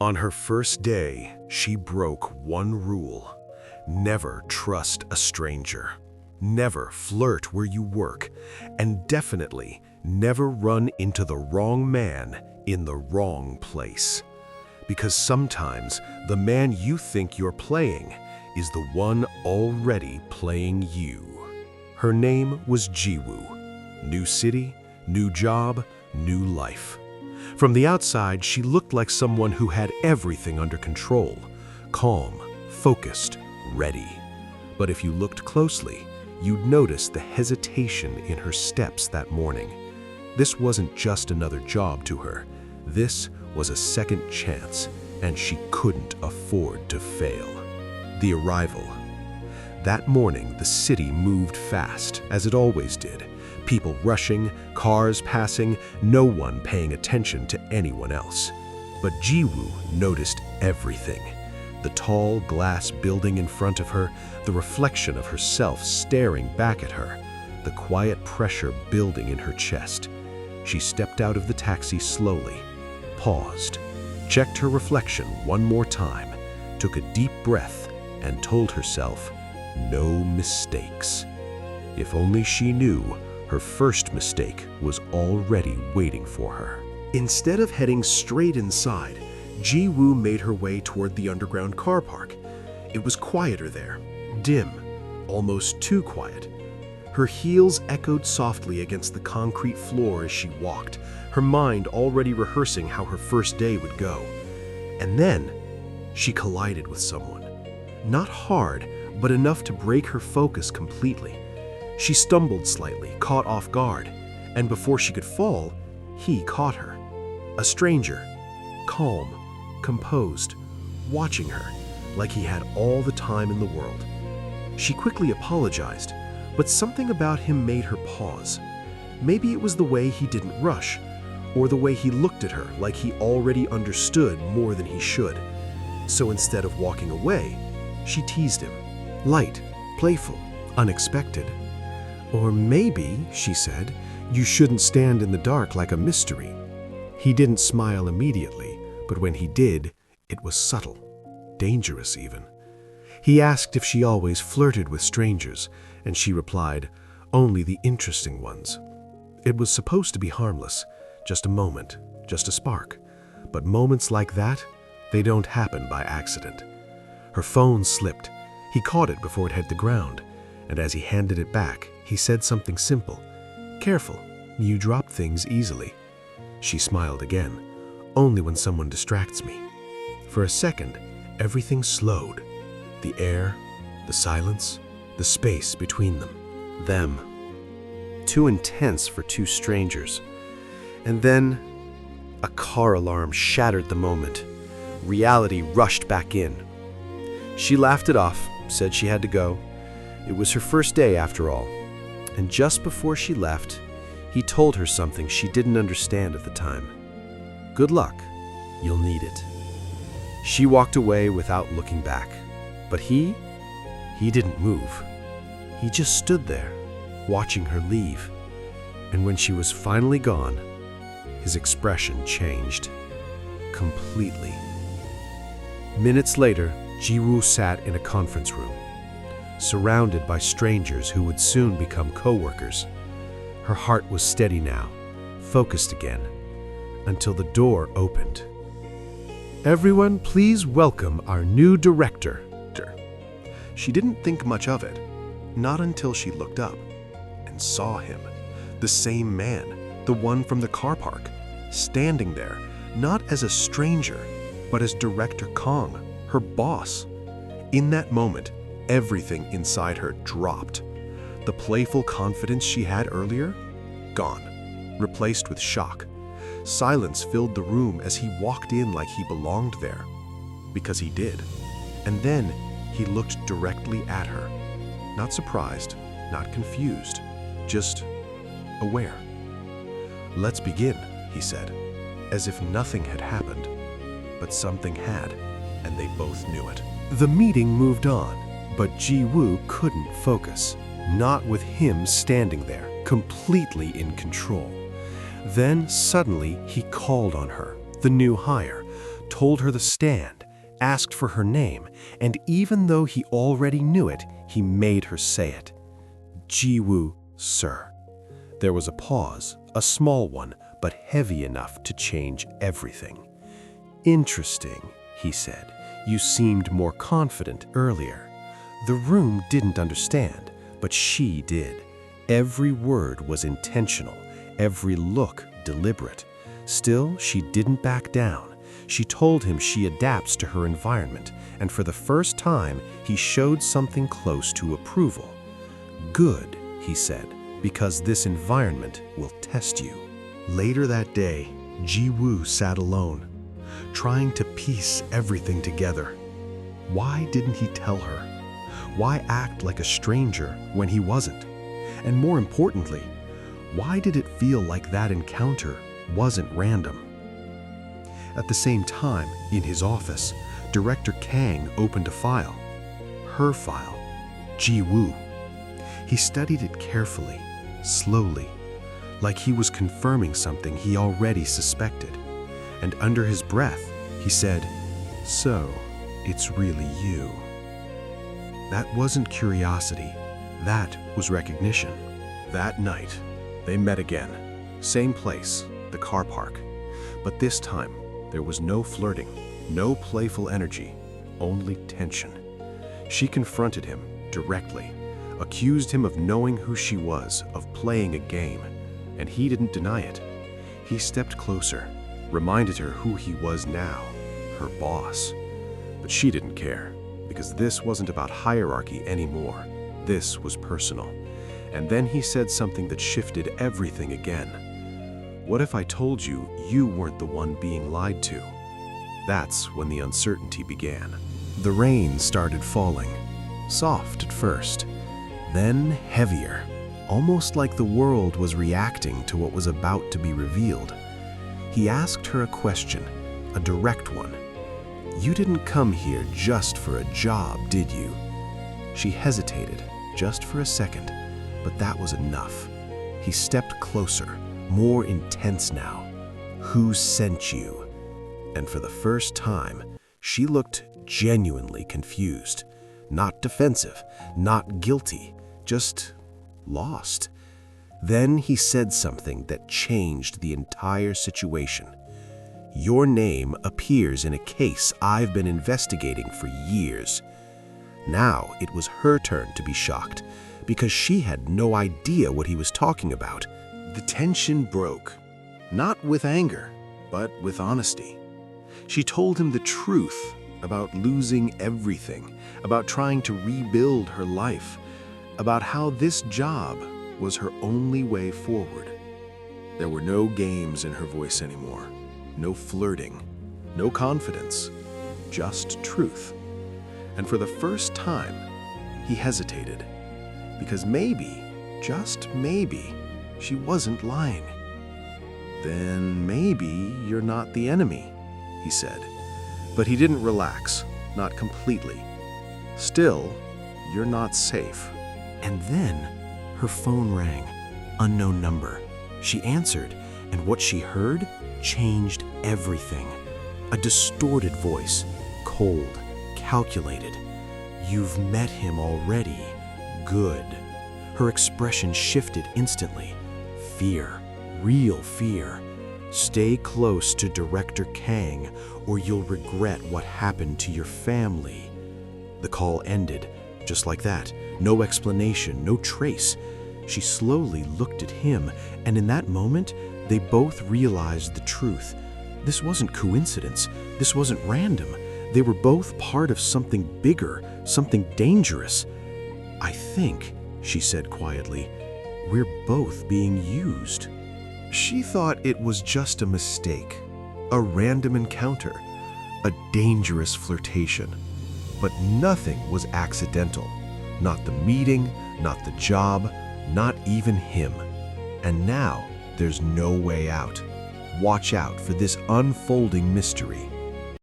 On her first day, she broke one rule. Never trust a stranger. Never flirt where you work. And definitely never run into the wrong man in the wrong place. Because sometimes the man you think you're playing is the one already playing you. Her name was Jiwoo. New city, new job, new life. From the outside, she looked like someone who had everything under control. Calm, focused, ready. But if you looked closely, you'd notice the hesitation in her steps that morning. This wasn't just another job to her. This was a second chance, and she couldn't afford to fail. The arrival. That morning, the city moved fast, as it always did. People rushing, cars passing, no one paying attention to anyone else. But Jiwoo noticed everything. The tall glass building in front of her, the reflection of herself staring back at her, the quiet pressure building in her chest. She stepped out of the taxi slowly, paused, checked her reflection one more time, took a deep breath, and told herself, no mistakes. If only she knew her first mistake was already waiting for her. Instead of heading straight inside, Jiwoo made her way toward the underground car park. It was quieter there, dim, almost too quiet. Her heels echoed softly against the concrete floor as she walked, her mind already rehearsing how her first day would go. And then, she collided with someone. Not hard, but enough to break her focus completely. She stumbled slightly, caught off guard, and before she could fall, he caught her. A stranger, calm, composed, watching her like he had all the time in the world. She quickly apologized, but something about him made her pause. Maybe it was the way he didn't rush, or the way he looked at her like he already understood more than he should. So instead of walking away, she teased him. Light, playful, unexpected. Or maybe, she said, you shouldn't stand in the dark like a mystery. He didn't smile immediately, but when he did, it was subtle, dangerous even. He asked if she always flirted with strangers, and she replied, only the interesting ones. It was supposed to be harmless, just a moment, just a spark. But moments like that, they don't happen by accident. Her phone slipped. He caught it before it hit the ground, and as he handed it back, he said something simple. Careful, you drop things easily. She smiled again. Only when someone distracts me. For a second, everything slowed. The air, the silence, the space between them. Them. Too intense for two strangers. And then, a car alarm shattered the moment. Reality rushed back in. She laughed it off, said she had to go. It was her first day after all. And just before she left, he told her something she didn't understand at the time. Good luck, you'll need it. She walked away without looking back. But he didn't move. He just stood there, watching her leave. And when she was finally gone, his expression changed. Completely. Minutes later, Jiwoo sat in a conference room, surrounded by strangers who would soon become co-workers. Her heart was steady now, focused again, until the door opened. Everyone, please welcome our new director. She didn't think much of it, not until she looked up and saw him, the same man, the one from the car park, standing there, not as a stranger, but as Director Kong, her boss. In that moment, everything inside her dropped. The playful confidence she had earlier, gone, replaced with shock. Silence filled the room as he walked in like he belonged there, because he did. And then he looked directly at her, not surprised, not confused, just aware. Let's begin, he said, as if nothing had happened. But something had, and they both knew it. The meeting moved on, but Jiwoo couldn't focus, not with him standing there, completely in control. Then suddenly he called on her, the new hire, told her the stand, asked for her name, and even though he already knew it, he made her say it. Ji-woo, sir. There was a pause, a small one, but heavy enough to change everything. Interesting, he said. You seemed more confident earlier. The room didn't understand, but she did. Every word was intentional, every look deliberate. Still, she didn't back down. She told him she adapts to her environment, and for the first time, he showed something close to approval. Good, he said, because this environment will test you. Later that day, Ji-woo sat alone, trying to piece everything together. Why didn't he tell her? Why act like a stranger when he wasn't? And more importantly, why did it feel like that encounter wasn't random? At the same time, in his office, Director Kang opened a file. Her file. Ji-woo. He studied it carefully, slowly, like he was confirming something he already suspected. And under his breath, he said, "So, it's really you." That wasn't curiosity. That was recognition. That night, they met again. Same place, the car park. But this time, there was no flirting, no playful energy, only tension. She confronted him directly, accused him of knowing who she was, of playing a game, and he didn't deny it. He stepped closer, reminded her who he was now, her boss. But she didn't care, because this wasn't about hierarchy anymore. This was personal. And then he said something that shifted everything again. What if I told you you weren't the one being lied to? That's when the uncertainty began. The rain started falling, soft at first, then heavier, almost like the world was reacting to what was about to be revealed. He asked her a question, a direct one. You didn't come here just for a job, did you? She hesitated, just for a second, but that was enough. He stepped closer, more intense now. Who sent you? And for the first time, she looked genuinely confused. Not defensive, not guilty, just lost. Then he said something that changed the entire situation. Your name appears in a case I've been investigating for years. Now it was her turn to be shocked, because she had no idea what he was talking about. The tension broke, not with anger, but with honesty. She told him the truth about losing everything, about trying to rebuild her life, about how this job was her only way forward. There were no games in her voice anymore, no flirting, no confidence, just truth. And for the first time, he hesitated, because maybe, just maybe, she wasn't lying. Then maybe you're not the enemy, he said. But he didn't relax, not completely. Still, you're not safe. And then her phone rang, unknown number. She answered, and what she heard changed everything. A distorted voice, cold, calculated. You've met him already. Good. Her expression shifted instantly. Fear, real fear. Stay close to Director Kang, or you'll regret what happened to your family. The call ended, just like that. No explanation, no trace. She slowly looked at him, and in that moment, they both realized the truth. This wasn't coincidence. This wasn't random. They were both part of something bigger, something dangerous. I think, she said quietly, we're both being used. She thought it was just a mistake, a random encounter, a dangerous flirtation. But nothing was accidental. Not the meeting, not the job, not even him. And now there's no way out. Watch out for this unfolding mystery.